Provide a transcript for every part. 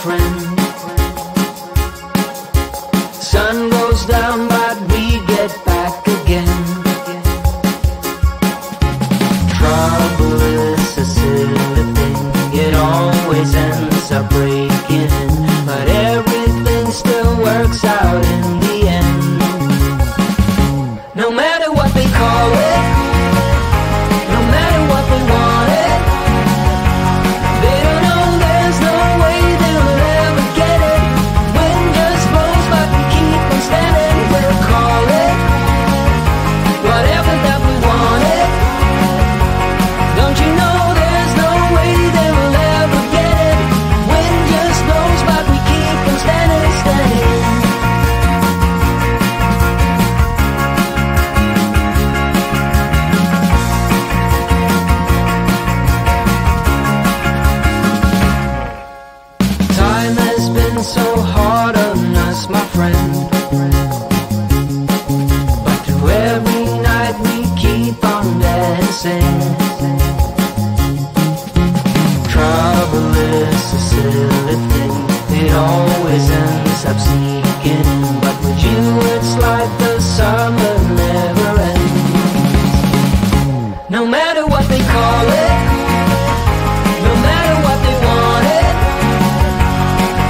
friend. Sun goes down but we get back again. Trouble is a silly thing, it always ends up breaking in, but everything still works out in the end. No matter what they call it, no matter what they want it, they don't know there's no way they'll ever get it. Wind just blows but we keep on standing. We'll call it whatever that we want it. Don't you know there's no way they will ever get it. Wind just blows but we keep on standing, standing. Time has been so hard on us, my friend, but through every night we keep on dancing. Trouble is a silly thing, it always ends up sneaking in, but with you it's like the summer never ends. No matter what they call it, no matter what they want it,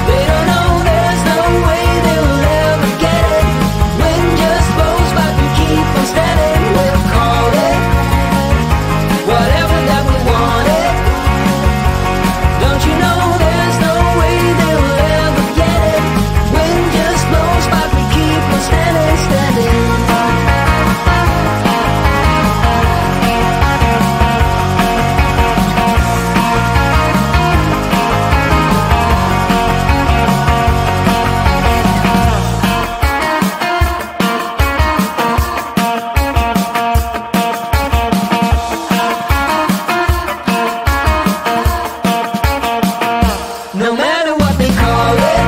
they don't know there's no way they will ever get it. Wind just blows but we keep on standing. We'll call it whatever that we want it. Don't you know there's no way they will ever get it. Wind just blows but we keep on standing, standing. No matter what they call it,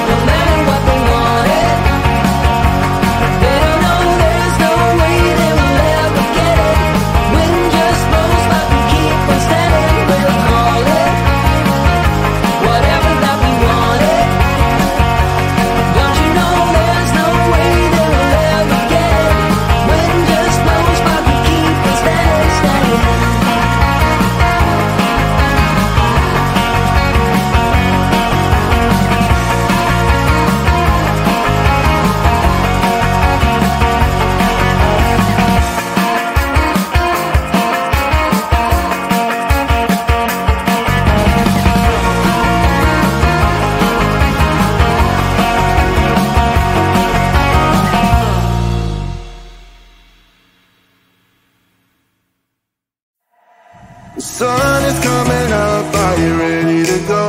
no matter what they want it, they don't know there's no way they will ever get it. Wind just blows but we keep on standing. We'll call it whatever that we want it. Don't you know there's no way they will ever get it. Wind just blows but we keep on standing, standing. The sun is coming up, are you ready to go?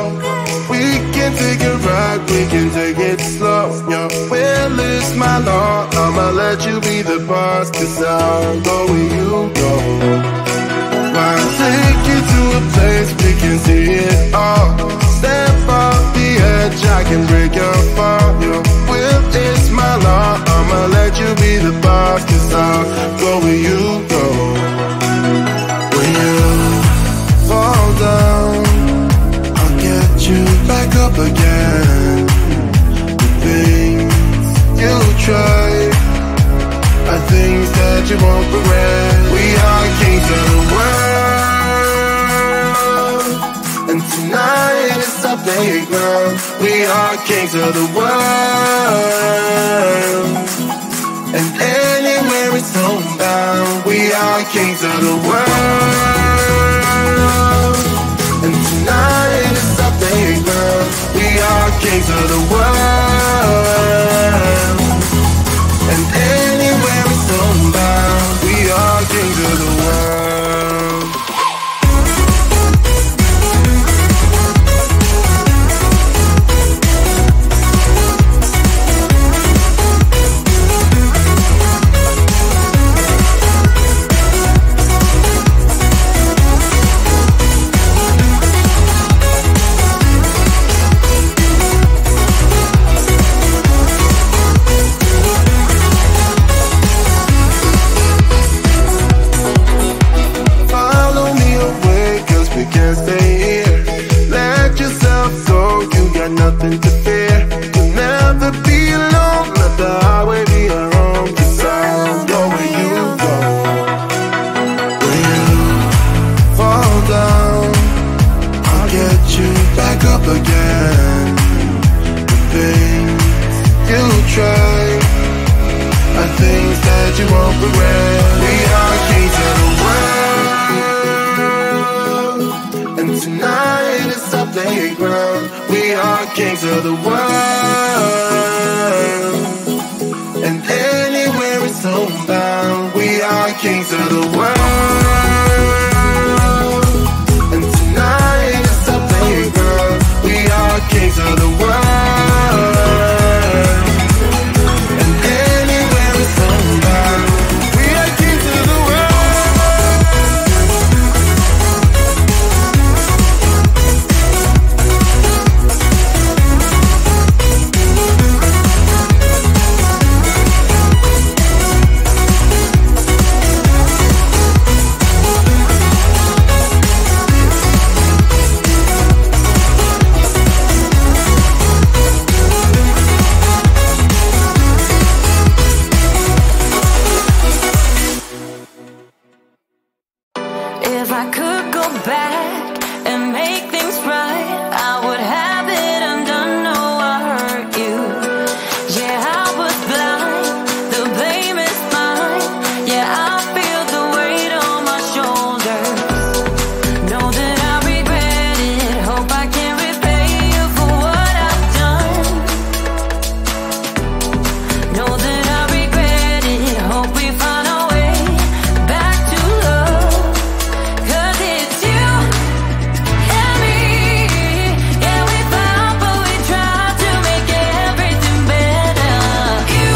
We can take a ride, we can take it slow. Your will is my law, I'ma let you be the boss, 'cause I'll go where you go. I'll take you to a place we can see it all. Step off the edge, I can break your fall. Your will is my law, I'ma let you be the boss, 'cause I'll go where you go. When you fall down, I'll get you back up again. The things you try are things that you won't regret. We are kings of the world, and tonight is our playground. We are kings of the world, and anywhere it's homebound. We are kings of the world, and tonight is our playground. We are kings of the world, and anywhere it's homebound. We are kings of the world. We are kings of the world, and tonight is our playground. We are kings of the world, and anywhere is homebound. We are kings of the world, and tonight is our playground. We are kings of the world, and anywhere is homebound. We are kings of the If I could go back and make things right, I would have it undone. No, I hurt you. Yeah, I was blind. The blame is mine. Yeah, I feel the weight on my shoulders. Know that I regret it. Hope I can repay you for what I've done. Know that I regret it. Hope we find a way back to love. 'Cause it's you and me. Yeah, we fought, but we tried to make everything better. You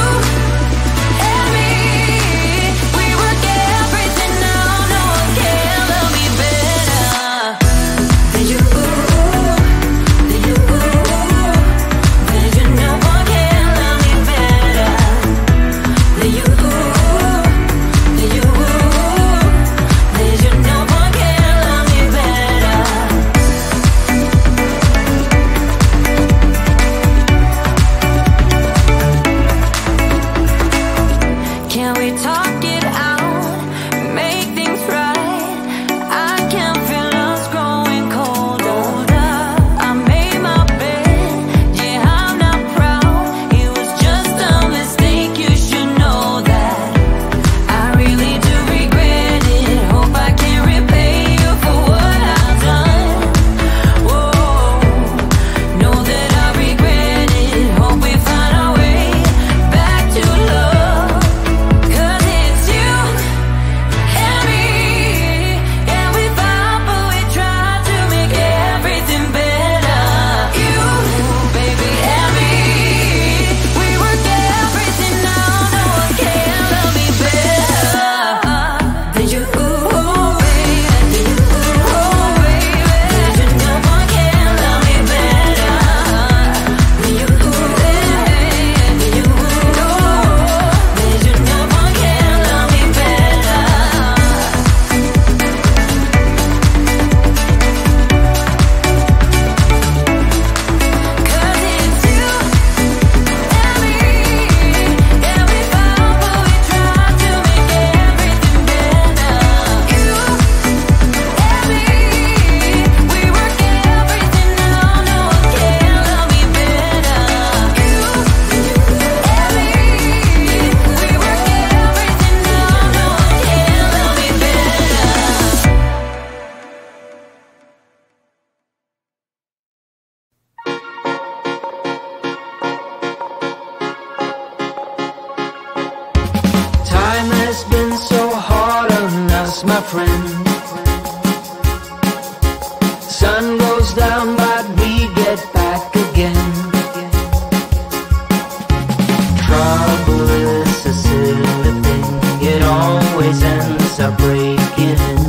and me, we work everything out. No one can love me better than you. Than you. Than you. No one can love me better than you. Than you. Than you. No one can love me better. Can we talk it out? Make things right. I can feel us growing colder. I made my bed. Yeah, I'm not proud. It was just a mistake. You should know that. I really do regret it. Hope I can repay you for what I've done. Whoa, know that I regret it. Hope we find a way back to love. 'Cause it's you and me. Yeah, we fought, but we tried to make everything better. You, baby, and me. We work everything out. No one can love me better than you, baby. Than you, baby. Than you. No one can love me better than you, baby. Than you, than you. No one can love me better. 'Cause it's you and me. Yeah, we fought, but we tried to make everything better. You and me, we work everything out. No one can love me better. You and me, we work everything out. No one can love me better. Time has been so hard on us, my friend. Sun goes down, but we get back again. Trouble is a silly thing. It always ends up breaking in.